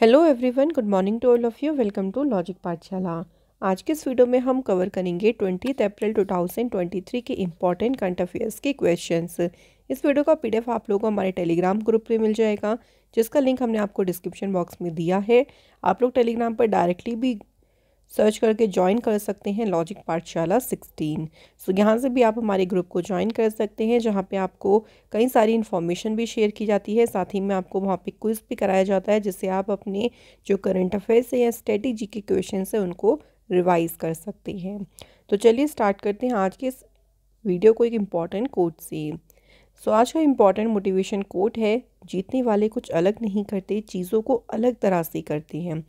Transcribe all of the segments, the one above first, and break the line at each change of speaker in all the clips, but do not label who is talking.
Hello everyone, good morning to all of you. Welcome to logic Pathshala. आज के इस video में हम कवर करेंगे 20 अप्रैल 2023 के इम्पॉर्टेंट करंट अफेयर्स के क्वेश्चंस। इस वीडियो का पीडीएफ आप लोगों को हमारे टेलीग्राम ग्रुप पे मिल जाएगा, जिसका लिंक हमने आपको डिस्क्रिप्शन बॉक्स में दिया है। आप लोग टेलीग्राम पर डायरेक्टली भी सर्च करके ज्वाइन कर सकते हैं लॉजिक पाठशाला 16। सो यहाँ से भी आप हमारे ग्रुप को ज्वाइन कर सकते हैं, जहाँ पे आपको कई सारी इन्फॉर्मेशन भी शेयर की जाती है। साथ ही में आपको वहाँ पे क्विज़ भी कराया जाता है, जिससे आप अपने जो करंट अफेयर्स है या स्ट्रेटेजी के क्वेश्चन है उनको रिवाइज कर सकते हैं। तो चलिए स्टार्ट करते हैं आज के इस वीडियो को एक इम्पॉर्टेंट कोट से। सो आज का इम्पॉर्टेंट मोटिवेशन कोट है, जीतने वाले कुछ अलग नहीं करते, चीज़ों को अलग तरह से करते हैं।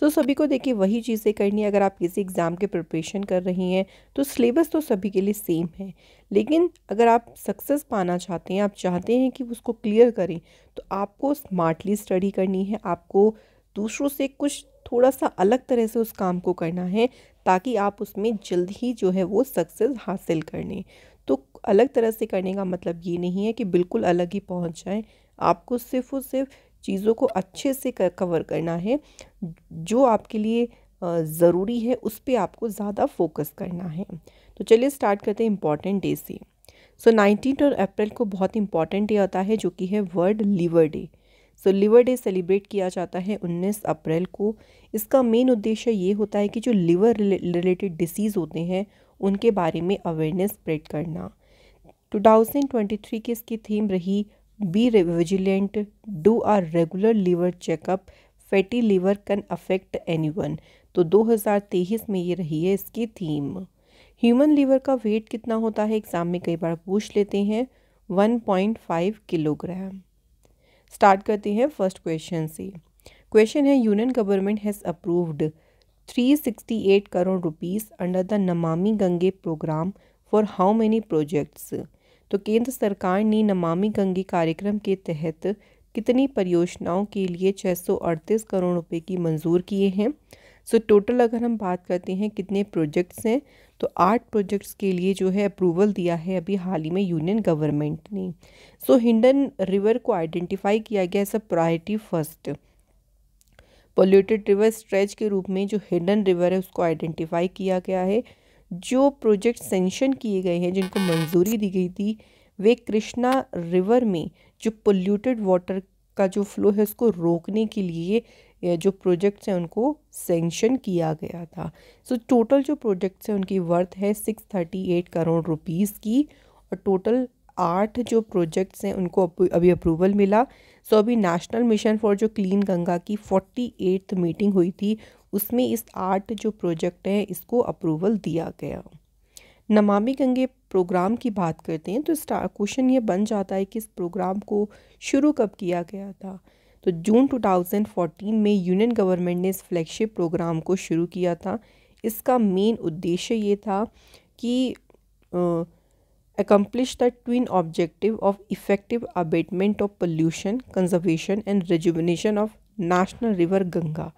सो सभी को देखिए वही चीज़ें करनी है। अगर आप किसी एग्ज़ाम के प्रिपरेशन कर रही हैं तो सिलेबस तो सभी के लिए सेम है, लेकिन अगर आप सक्सेस पाना चाहते हैं, आप चाहते हैं कि उसको क्लियर करें, तो आपको स्मार्टली स्टडी करनी है। आपको दूसरों से कुछ थोड़ा सा अलग तरह से उस काम को करना है, ताकि आप उसमें जल्द ही जो है वो सक्सेस हासिल कर लें। तो अलग तरह से करने का मतलब ये नहीं है कि बिल्कुल अलग ही पहुंच जाएं। आपको सिर्फ और सिर्फ चीज़ों को अच्छे से कवर करना है। जो आपके लिए ज़रूरी है उस पे आपको ज़्यादा फोकस करना है। तो चलिए स्टार्ट करते हैं इम्पॉर्टेंट डे से। सो 19 अप्रैल को बहुत इंपॉर्टेंट डे आता है, जो कि है वर्ल्ड लिवर डे। सो लिवर डे सेलिब्रेट किया जाता है 19 अप्रैल को। इसका मेन उद्देश्य ये होता है कि जो लिवर रिलेटेड डिसीज़ होते हैं उनके बारे में अवेयरनेस स्प्रेड करना। 2023 की इसकी थीम रही be vigilant, do are regular liver checkup, fatty liver can affect anyone. तो 2023 में ये रही है इसकी थीम। ह्यूमन लिवर का वेट कितना होता है, एग्जाम में कई बार पूछ लेते हैं, 1.5 किलोग्राम। स्टार्ट करते हैं फर्स्ट क्वेश्चन से। क्वेश्चन है, union government has approved 368 crore rupees under the Namami Gange programme for how many projects. तो केंद्र सरकार ने नमामि गंगे कार्यक्रम के तहत कितनी परियोजनाओं के लिए 638 करोड़ रुपए की मंजूर किए हैं। सो टोटल अगर हम बात करते हैं कितने प्रोजेक्ट्स हैं, तो 8 प्रोजेक्ट्स के लिए जो है अप्रूवल दिया है अभी हाल ही में यूनियन गवर्नमेंट ने। सो हिंडन रिवर को आइडेंटिफाई किया गया as a priority first polluted river stretch के रूप में। जो हिडन रिवर है उसको आइडेंटिफाई किया गया है। जो प्रोजेक्ट सेंक्शन किए गए हैं, जिनको मंजूरी दी गई थी, वे कृष्णा रिवर में जो पोल्यूटेड वाटर का जो फ्लो है उसको रोकने के लिए जो प्रोजेक्ट्स हैं उनको सेंक्शन किया गया था। सो टोटल जो प्रोजेक्ट्स हैं उनकी वर्थ है 638 करोड़ रुपीस की, और टोटल 8 जो प्रोजेक्ट्स हैं उनको अभी अप्रूवल मिला। सो अभी नेशनल मिशन फॉर जो क्लीन गंगा की 48th मीटिंग हुई थी, उसमें इस 8 जो प्रोजेक्ट हैं इसको अप्रूवल दिया गया। नमामि गंगे प्रोग्राम की बात करते हैं तो क्वेश्चन ये बन जाता है कि इस प्रोग्राम को शुरू कब किया गया था। तो जून 2014 में यूनियन गवर्नमेंट ने इस फ्लैगशिप प्रोग्राम को शुरू किया था। इसका मेन उद्देश्य ये था कि accomplish the twin objective of effective abatement of pollution, conservation and rejuvenation of national river Ganga.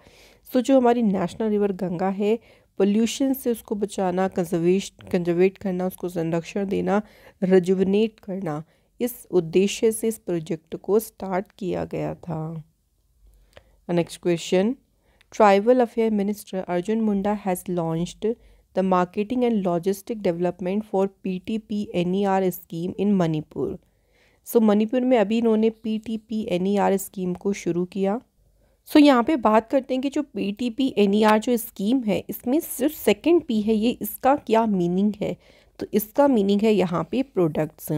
सो जो हमारी नेशनल रिवर गंगा है, पोल्यूशन से उसको बचाना, कंजर्वेट करना, उसको संरक्षण देना, रिजुविनेट करना, इस उद्देश्य से इस प्रोजेक्ट को स्टार्ट किया गया था। Next question, tribal affair minister Arjun Munda has launched the marketing and logistic development for PTP-NER scheme in Manipur. So Manipur में अभी इन्होंने PTP-NER स्कीम को शुरू किया। सो यहाँ पे बात करते हैं कि जो PTP-NER जो स्कीम है, इसमें सिर्फ सेकंड P है, ये इसका क्या मीनिंग है। तो इसका मीनिंग है यहाँ पे प्रोडक्ट्स।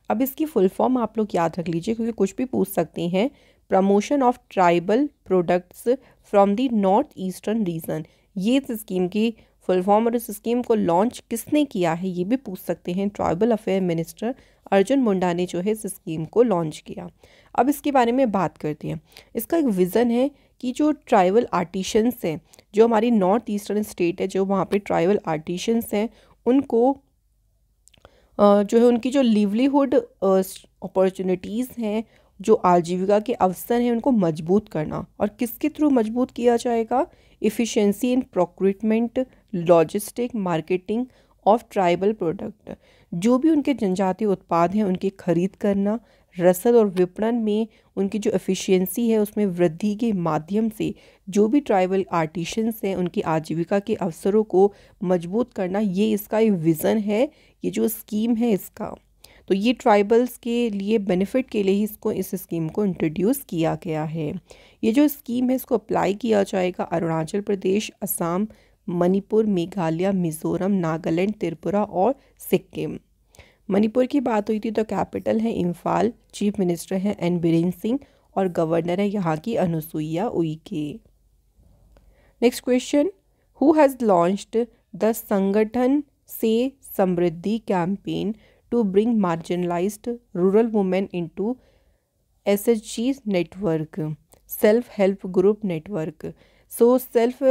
अब इसकी फुल फॉर्म आप लोग याद रख लीजिए, क्योंकि कुछ भी पूछ सकते हैं। Promotion of tribal products from the north eastern region, ये इस स्कीम की फुल फॉर्म। और इस स्कीम को लॉन्च किसने किया है ये भी पूछ सकते हैं। ट्राइबल अफेयर मिनिस्टर अर्जुन मुंडा ने जो है इस स्कीम को लॉन्च किया। अब इसके बारे में बात करते हैं। इसका एक विज़न है कि जो ट्राइबल आर्टिशंस हैं, जो हमारी नॉर्थ ईस्टर्न स्टेट है, जो वहाँ पे ट्राइबल आर्टिशंस हैं, उनको जो है उनकी जो लिवलीहुड अपॉर्चुनिटीज़ हैं, जो आजीविका के अवसर हैं, उनको मजबूत करना। और किसके थ्रू मजबूत किया जाएगा? Efficiency in procurement, logistic, marketing of tribal product. जो भी उनके जनजातीय उत्पाद हैं उनकी खरीद करना, रसद और विपणन में उनकी जो एफिशिएंसी है उसमें वृद्धि के माध्यम से जो भी ट्राइबल आर्टिशंस हैं उनकी आजीविका के अवसरों को मजबूत करना, ये इसका एक विज़न है, ये जो स्कीम है इसका। तो ये ट्राइबल्स के लिए बेनिफिट के लिए ही इस स्कीम को इंट्रोड्यूस किया गया है। ये जो स्कीम है इसको अप्लाई किया जाएगा अरुणाचल प्रदेश, असम, मणिपुर, मेघालय, मिज़ोरम, नागालैंड, त्रिपुरा और सिक्किम। मणिपुर की बात हुई थी तो कैपिटल है इम्फाल, चीफ मिनिस्टर है एन बीरेन सिंह और गवर्नर है यहाँ की Anusuiya Uikey. Next question, who has launched the Sangathan se Samriddhi campaign to bring marginalised rural women into SHG network, self help group network. So self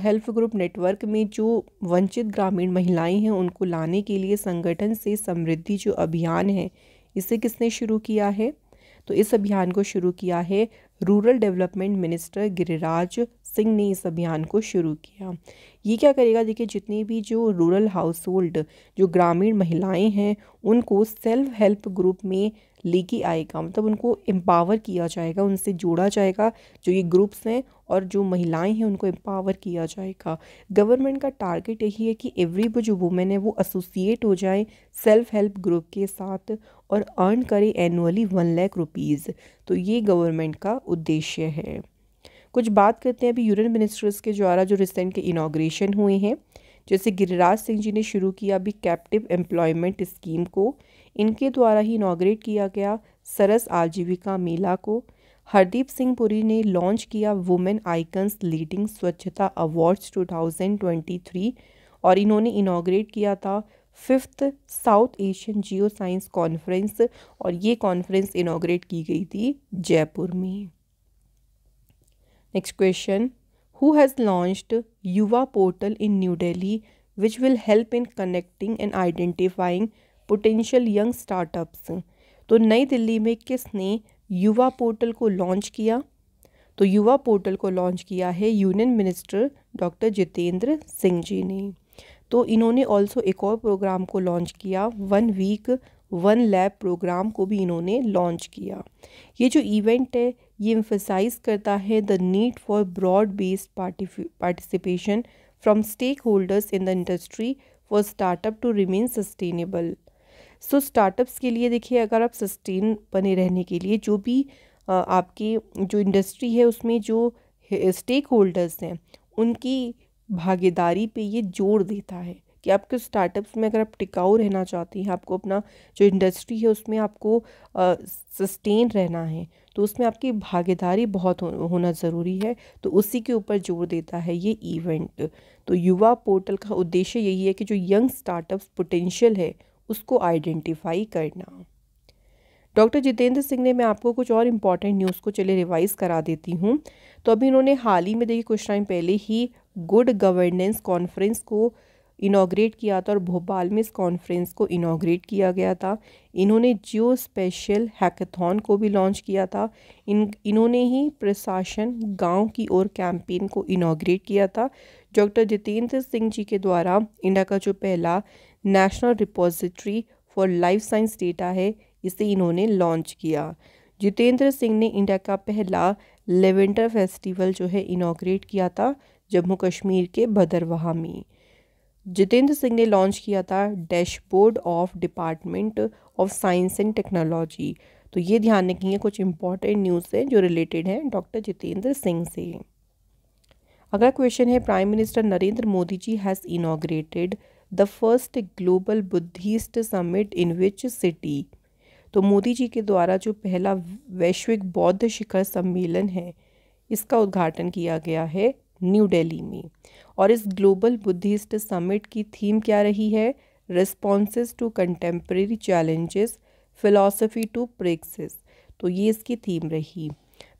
help group network में जो वंचित ग्रामीण महिलाएं हैं उनको लाने के लिए संगठन से समृद्धि जो अभियान है इसे किसने शुरू किया है? तो इस अभियान को शुरू किया है rural development minister Giriraj Singh ने इस अभियान को शुरू किया। ये क्या करेगा, देखिए जितनी भी जो रूरल हाउस होल्ड जो ग्रामीण महिलाएं हैं उनको सेल्फ हेल्प ग्रुप में लेके आएगा, मतलब उनको एम्पावर किया जाएगा, उनसे जोड़ा जाएगा जो ये ग्रुप्स हैं और जो महिलाएं हैं उनको एम्पावर किया जाएगा। गवर्नमेंट का टारगेट यही है कि एवरी जो वुमेन है वो एसोसिएट हो जाए सेल्फ हेल्प ग्रुप के साथ और अर्न करे एनुअली 1 लाख रुपीज़। तो ये गवर्नमेंट का उद्देश्य है। कुछ बात करते हैं अभी यूनियन मिनिस्टर्स के द्वारा जो रिसेंट के इनॉग्रेशन हुए हैं। जैसे गिरिराज सिंह जी ने शुरू किया अभी कैप्टिव एम्प्लॉयमेंट स्कीम को, इनके द्वारा ही इनॉग्रेट किया गया सरस आजीविका मेला को। हरदीप सिंह पुरी ने लॉन्च किया women icons leading Swachhata awards 2023 और इन्होंने इनॉग्रेट किया था 5th South Asian geo science conference और ये कॉन्फ्रेंस इनॉग्रेट की गई थी जयपुर में। Next question, who has launched Yuva portal in New Delhi which will help in connecting and identifying potential young startups. तो नई दिल्ली में किसने युवा पोर्टल को लॉन्च किया? तो युवा पोर्टल को लॉन्च किया है union minister doctor Jitendra Singh ji ने। तो इन्होंने ऑल्सो एक और प्रोग्राम को लॉन्च किया, 1 वीक 1 लैब प्रोग्राम को भी इन्होंने लॉन्च किया। ये जो इवेंट है ये एम्फसाइज करता है the need for broad based participation from stakeholders in the industry for startup to remain sustainable. So startups के लिए देखिए, अगर आप सस्टेन बने रहने के लिए जो भी आपकी जो इंडस्ट्री है उसमें जो स्टेक होल्डर्स हैं उनकी भागीदारी पे ये जोर देता है कि आपके स्टार्टअप्स में अगर आप टिकाऊ रहना चाहती हैं, आपको अपना जो इंडस्ट्री है उसमें आपको सस्टेन रहना है तो उसमें आपकी भागीदारी बहुत होना ज़रूरी है। तो उसी के ऊपर जोर देता है ये इवेंट। तो युवा पोर्टल का उद्देश्य यही है कि जो यंग स्टार्टअप्स पोटेंशियल है उसको आइडेंटिफाई करना। डॉक्टर जितेंद्र सिंह ने, मैं आपको कुछ और इम्पॉर्टेंट न्यूज़ को चले रिवाइज़ करा देती हूँ। तो अभी इन्होंने हाल ही में देखिए कुछ टाइम पहले ही गुड गवर्नेंस कॉन्फ्रेंस को इनॉग्रेट किया था और भोपाल में इस कॉन्फ्रेंस को इनॉग्रेट किया गया था। इन्होंने जियो स्पेशल हैकाथॉन को भी लॉन्च किया था। इन्होंने ही प्रशासन गांव की ओर कैंपेन को इनॉग्रेट किया था। डॉक्टर जितेंद्र सिंह जी के द्वारा इंडिया का जो पहला national repository for life science data है इसे इन्होंने लॉन्च किया। जितेंद्र सिंह ने इंडिया का पहला लेवेंडर फेस्टिवल जो है इनॉग्रेट किया था जम्मू कश्मीर के भदरवाह में। जितेंद्र सिंह ने लॉन्च किया था dashboard of department of science and technology. तो ये ध्यान रखिए, कुछ इंपॉर्टेंट न्यूज़ है जो रिलेटेड हैं डॉक्टर जितेंद्र सिंह से। अगला क्वेश्चन है, prime minister Narendra Modi ji has inaugurated the first global Buddhist summit in which city. तो मोदी जी के द्वारा जो पहला वैश्विक बौद्ध शिखर सम्मेलन है इसका उद्घाटन किया गया है न्यू दिल्ली में। और इस ग्लोबल बुद्धिस्ट समिट की थीम क्या रही है? Responses to contemporary challenges, philosophy to practice. तो ये इसकी थीम रही।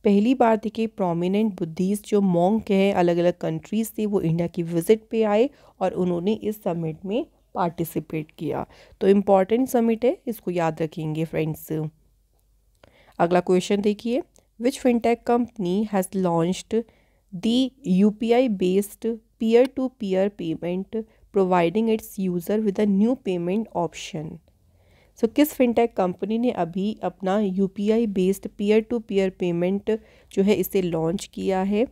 पहली बार देखिए प्रोमिनेंट बुद्धिस्ट जो मॉन्क हैं अलग अलग कंट्रीज से वो इंडिया की विजिट पे आए और उन्होंने इस समिट में पार्टिसिपेट किया। तो इम्पॉर्टेंट समिट है, इसको याद रखेंगे फ्रेंड्स। अगला क्वेश्चन देखिए, which fintech company has launched the UPI based peer to peer payment providing its user with a new payment option. So किस फिनटेक कंपनी ने अभी अपना UPI based peer to peer payment जो है इसे launch किया है?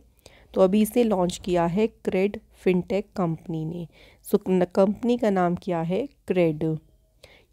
तो अभी इसे लॉन्च किया है क्रेड फिनटेक कंपनी ने। सो कंपनी का नाम क्या है? क्रेड।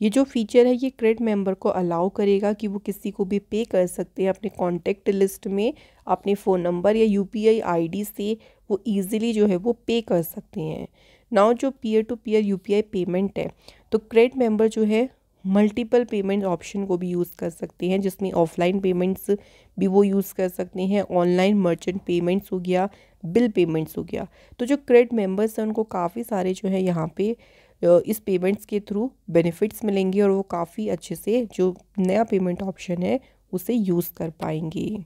ये जो फीचर है ये क्रेड मेंबर को अलाउ करेगा कि वो किसी को भी पे कर सकते हैं अपने कॉन्टैक्ट लिस्ट में अपने फ़ोन नंबर या यूपीआई आईडी से वो इजीली जो है वो पे कर सकते हैं। नाउ जो peer to peer UPI payment है तो क्रेड मेंबर जो है मल्टीपल पेमेंट ऑप्शन को भी यूज़ कर सकते हैं, जिसमें ऑफलाइन पेमेंट्स भी वो यूज़ कर सकते हैं, ऑनलाइन मर्चेंट पेमेंट्स हो गया, बिल पेमेंट्स हो गया। तो जो क्रेड मेंबर्स हैं उनको काफ़ी सारे जो है यहाँ पे इस पेमेंट्स के थ्रू बेनिफिट्स मिलेंगे और वो काफ़ी अच्छे से जो नया पेमेंट ऑप्शन है उसे यूज़ कर पाएंगे।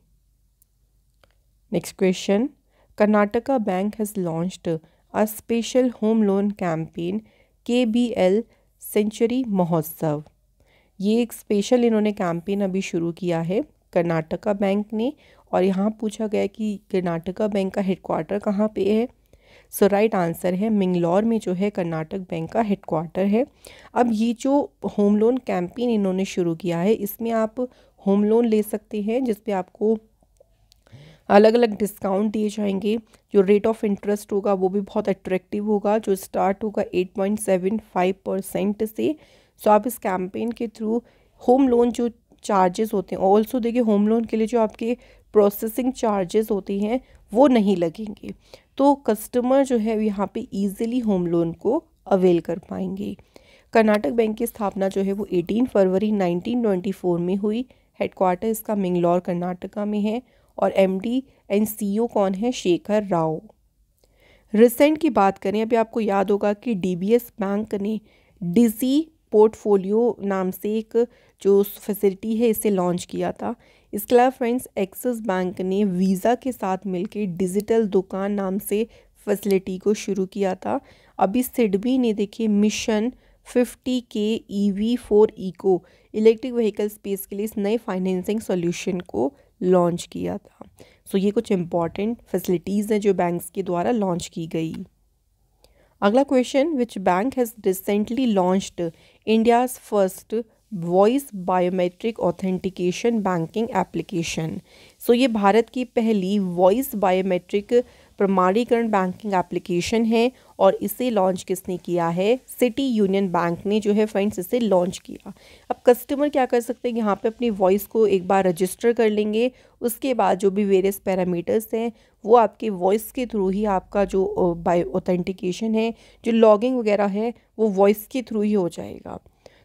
Next question, Karnataka bank has launched a special home loan campaign KBL century Mahotsav. ये एक स्पेशल इन्होंने कैंपेन अभी शुरू किया है कर्नाटका बैंक ने, और यहाँ पूछा गया कि कर्नाटका बैंक का हेडक्वार्टर कहाँ पे है? सो राइट आंसर है मिंगलौर में जो है कर्नाटक बैंक का हेडक्वार्टर है। अब ये जो होम लोन कैंपेन इन्होंने शुरू किया है इसमें आप होम लोन ले सकते हैं जिसपे आपको अलग अलग डिस्काउंट दिए जाएंगे। जो रेट ऑफ इंटरेस्ट होगा वो भी बहुत अट्रैक्टिव होगा, जो स्टार्ट होगा 8.75% से। सो आप इस कैंपेन के थ्रू होम लोन जो चार्जेस होते हैं, ऑल्सो देखिए होम लोन के लिए जो आपके प्रोसेसिंग चार्जेस होते हैं वो नहीं लगेंगे, तो कस्टमर जो है यहाँ पे इजीली होम लोन को अवेल कर पाएंगे। कर्नाटक बैंक की स्थापना जो है वो 18 फरवरी 1924 में हुई। हेडक्वार्टर इसका मिंगलौर कर्नाटका में है और MD एंड CEO कौन है? शेखर राव। रिसेंट की बात करें, अभी आपको याद होगा कि DBS बैंक ने डिजी पोर्टफोलियो नाम से एक जो फैसिलिटी है इसे लॉन्च किया था। इसके अलावा फ्रेंड्स एक्सिस बैंक ने वीज़ा के साथ मिलकर डिजिटल दुकान नाम से फैसिलिटी को शुरू किया था। अभी सिडबी ने देखिए mission 50K EV4 eco electric vehicle space के लिए इस नए फाइनेंसिंग सॉल्यूशन को लॉन्च किया था। सो ये कुछ इंपॉर्टेंट फैसिलिटीज़ हैं जो बैंक्स के द्वारा लॉन्च की गई। अगला question, which bank has recently launched India's first voice biometric authentication banking application. So ये भारत की पहली वॉइस बायोमेट्रिक प्रमाणीकरण बैंकिंग एप्लीकेशन है और इसे लॉन्च किसने किया है? सिटी यूनियन बैंक ने जो है फ्रेंड्स इसे लॉन्च किया। अब कस्टमर क्या कर सकते हैं, यहाँ पे अपनी वॉइस को एक बार रजिस्टर कर लेंगे, उसके बाद जो भी वेरियस पैरामीटर्स हैं वो आपके वॉइस के थ्रू ही आपका जो बायो ऑथेंटिकेशन है, जो लॉगिंग वगैरह है वो वॉइस के थ्रू ही हो जाएगा।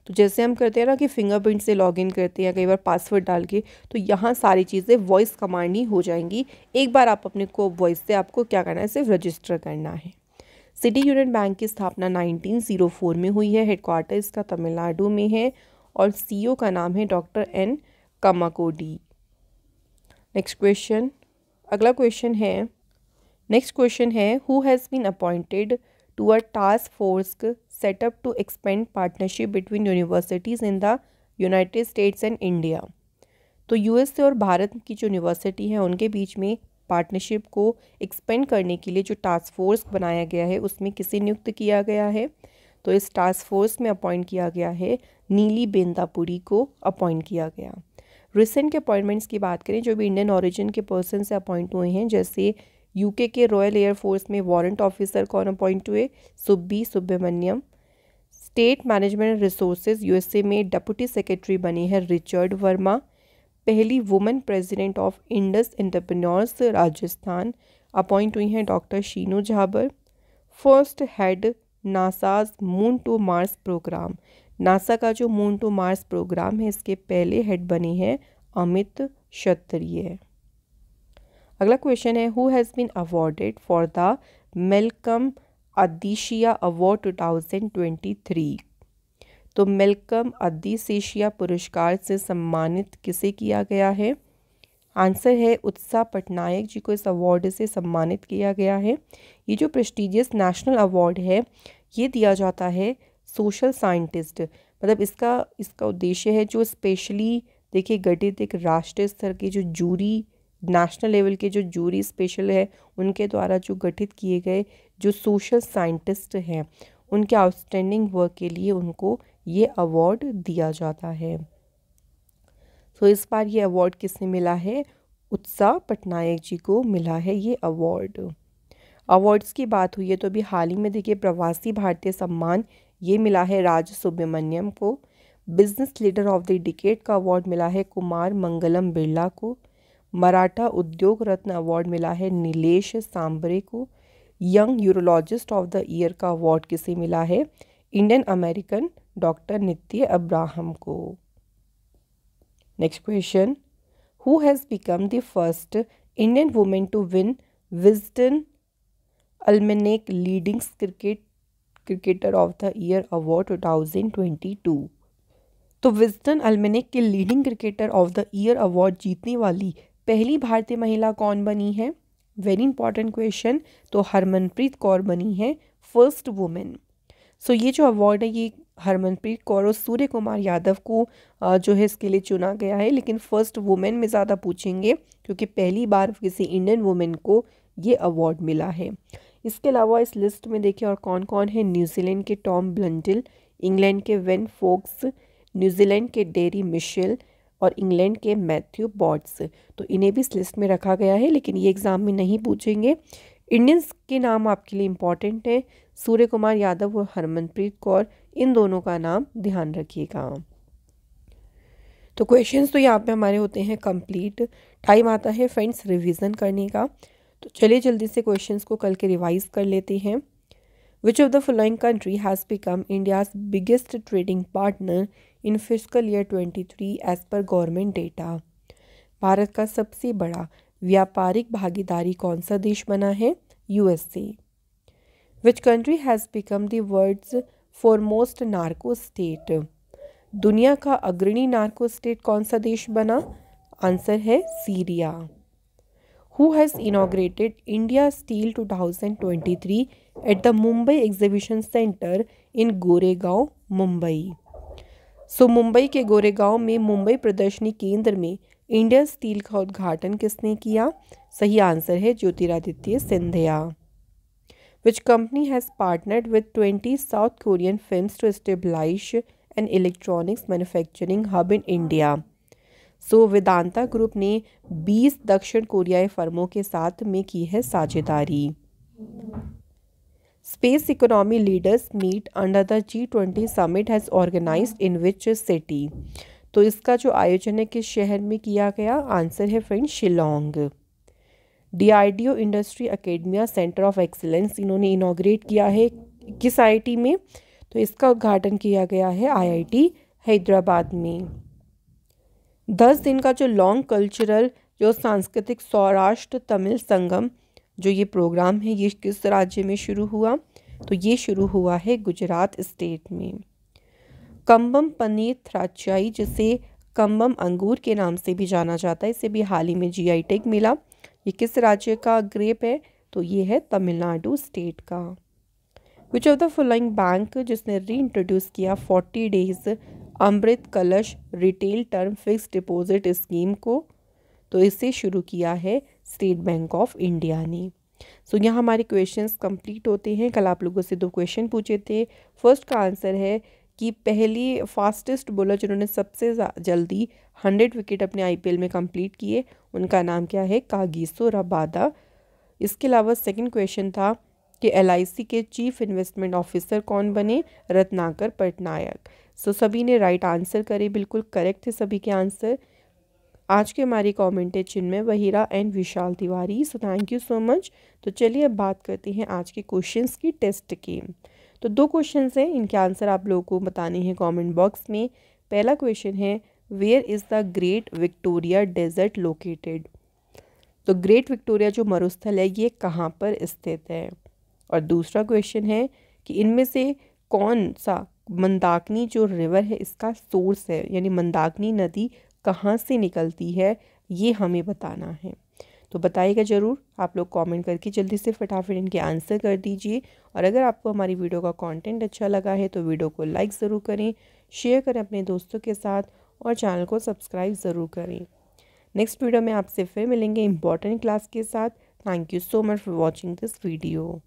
तो जैसे हम करते हैं ना कि फिंगरप्रिंट से लॉगिन करते हैं कई बार पासवर्ड डाल के, तो यहाँ सारी चीज़ें वॉइस कमांड ही हो जाएंगी। एक बार आप अपने को वॉइस से आपको क्या करना है, सिर्फ रजिस्टर करना है। सिटी यूनियन बैंक की स्थापना 1904 में हुई है। हेडक्वार्टर इसका तमिलनाडु में है और CEO का नाम है doctor N Kamakoti. Next question, अगला क्वेश्चन है who has been appointed to a task force set up to expand partnership between universities in the United States and India। तो US और भारत की जो यूनिवर्सिटी है उनके बीच में पार्टनरशिप को एक्सपेंड करने के लिए जो टास्क फोर्स बनाया गया है उसमें किसे नियुक्त किया गया है? तो इस टास्क फोर्स में अपॉइंट किया गया है नीली बेंदापुरी को अपॉइंट किया गया। रिसेंट के अपॉइंटमेंट्स की बात करें जो भी इंडियन ओरिजिन के पर्सन से अपॉइंट हुए हैं, जैसे UK के रॉयल एयरफोर्स में वारंट ऑफिसर कौन अपॉइंट हुए? Subbi Subramanyam. State management resources USA में डिप्टी सेक्रेटरी बने हैं रिचर्ड वर्मा। पहली women president of Indus entrepreneurs Rajasthan appoint हुई हैं doctor Sheenu Jhabar. First head NASA's moon to mars program, NASA का जो मून टू मार्स प्रोग्राम है इसके पहले हेड बने हैं अमित क्षत्रिय। अगला क्वेश्चन है who has been awarded for the Malcolm Adiseshiah award 2023। तो मेलकम अदिशिया पुरस्कार से सम्मानित किसे किया गया है? आंसर है उत्साह पटनायक जी को इस अवार्ड से सम्मानित किया गया है। ये जो प्रेस्टिजियस नेशनल अवार्ड है ये दिया जाता है सोशल साइंटिस्ट, मतलब इसका उद्देश्य है जो स्पेशली देखिए गठित एक राष्ट्रीय स्तर की जो जूरी, नेशनल लेवल के जो जूरी स्पेशल है उनके द्वारा जो गठित किए गए जो सोशल साइंटिस्ट हैं उनके आउटस्टैंडिंग वर्क के लिए उनको ये अवार्ड दिया जाता है। तो इस बार ये अवार्ड किसने मिला है? उत्साह पटनायक जी को मिला है ये अवार्ड। अवार्ड्स की बात हुई है तो अभी हाल ही में देखिए प्रवासी भारतीय सम्मान ये मिला है राज सुब्रमण्यम को। Business leader of the decade का अवार्ड मिला है कुमार मंगलम बिरला को। मराठा उद्योग रत्न अवार्ड मिला है नीलेश सांबरे को। Young urologist of the year का अवार्ड किसे मिला है? Indian American doctor Nitya Abraham को। Next question, who has become the first Indian women to win Wisden Almanack leading cricketer of the year award 2022? तो विजडन अल्मेनेक के leading cricketer of the year award जीतने वाली पहली भारतीय महिला कौन बनी है? Very important question. तो हरमनप्रीत कौर बनी है फर्स्ट वुमेन। सो ये जो अवार्ड है ये हरमनप्रीत कौर और सूर्य कुमार यादव को जो है इसके लिए चुना गया है, लेकिन फर्स्ट वुमेन में ज़्यादा पूछेंगे क्योंकि पहली बार किसी इंडियन वुमेन को ये अवार्ड मिला है। इसके अलावा इस लिस्ट में देखिए और कौन कौन है। न्यूजीलैंड के टॉम ब्लंटिल, इंग्लैंड के वेन फोक्स, न्यूजीलैंड के डेरी मिशेल और इंग्लैंड के मैथ्यू बॉट्स। तो इन्हें भी इस लिस्ट में रखा गया है, लेकिन ये एग्ज़ाम में नहीं पूछेंगे। इंडियंस के नाम आपके लिए इम्पॉर्टेंट है, सूर्य कुमार यादव और हरमनप्रीत कौर, इन दोनों का नाम ध्यान रखिएगा। तो क्वेश्चंस तो यहाँ पे हमारे होते हैं कंप्लीट। टाइम आता है फ्रेंड्स रिवीजन करने का, तो चलिए जल्दी से क्वेश्चंस को कल के रिवाइज कर लेते हैं। Which of the following country has become India's biggest trading partner in fiscal year 23 as per government data? Bharat का सबसे बड़ा व्यापारिक भागीदारी कौन सा देश बना है? USA. Which country has become the world's foremost narco state? दुनिया का अग्रणी नार्को स्टेट कौन सा देश बना? आंसर है Syria. Who has inaugurated India Steel 2023 at the Mumbai exhibition centre in Goregaon Mumbai? So Mumbai के गोरेगांव में मुंबई प्रदर्शनी केंद्र में इंडिया स्टील का उद्घाटन किसने किया? सही आंसर है Jyotiraditya Scindia. Which company has partnered with 20 south Korean films to establish an electronics manufacturing hub in India? So Vedanta group ने 20 दक्षिण कोरियाई फर्मों के साथ में की है साझेदारी। Space economy leaders meet under the G20 summit has organized in which city? तो इसका जो आयोजन है किस शहर में किया गया? आंसर है friend Shillong. DRDO industry academia centre of excellence इन्होंने इनॉग्रेट किया है किस IIT में? तो इसका उद्घाटन किया गया है IIT हैदराबाद में। 10 दिन का जो लॉन्ग कल्चरल जो सांस्कृतिक सौराष्ट्र तमिल संगम जो ये प्रोग्राम है ये किस राज्य में शुरू हुआ? तो ये शुरू हुआ है गुजरात स्टेट में। कम्बम पनीर थ्राचाई जिसे कम्बम अंगूर के नाम से भी जाना जाता है, इसे भी हाल ही में GI टैग मिला। ये किस राज्य का ग्रेप है? तो ये है तमिलनाडु स्टेट का। विच ऑफ द फॉलोइंग बैंक जिसने री इंट्रोड्यूस किया 40 डेज अमृत कलश retail term fix deposit scheme को? तो इसे शुरू किया है स्टेट बैंक ऑफ इंडिया ने। सो यहाँ हमारे क्वेश्चंस कंप्लीट होते हैं। कल आप लोगों से 2 क्वेश्चन पूछे थे। फर्स्ट का आंसर है कि पहली फास्टेस्ट बॉलर जिन्होंने सबसे जल्दी 100 विकेट अपने IPL में कंप्लीट किए उनका नाम क्या है? Kagiso Rabada. इसके अलावा सेकंड क्वेश्चन था कि LIC के चीफ इन्वेस्टमेंट ऑफिसर कौन बने? रत्नाकर पटनायक। सो सभी ने राइट आंसर करे, बिल्कुल करेक्ट थे सभी के आंसर। आज के हमारे कमेंट है Chinmay Vahira and Vishal Tiwari. So thank you so much. तो चलिए अब बात करते हैं आज के क्वेश्चंस की टेस्ट की। तो 2 क्वेश्चंस हैं, इनके आंसर आप लोगों को बताने हैं कमेंट बॉक्स में। पहला क्वेश्चन है where is the great Victoria desert located? तो ग्रेट विक्टोरिया जो मरुस्थल है ये कहाँ पर स्थित है? और दूसरा क्वेश्चन है कि इनमें से कौन सा मंदाकिनी जो रिवर है इसका सोर्स है, यानी मंदाकिनी नदी कहाँ से निकलती है ये हमें बताना है। तो बताइएगा ज़रूर, आप लोग कमेंट करके जल्दी से फटाफट इनके आंसर कर दीजिए। और अगर आपको हमारी वीडियो का कंटेंट अच्छा लगा है तो वीडियो को लाइक ज़रूर करें, शेयर करें अपने दोस्तों के साथ और चैनल को सब्सक्राइब ज़रूर करें। नेक्स्ट वीडियो में आपसे फिर मिलेंगे इंपॉर्टेंट क्लास के साथ। Thank you so much for watching this video.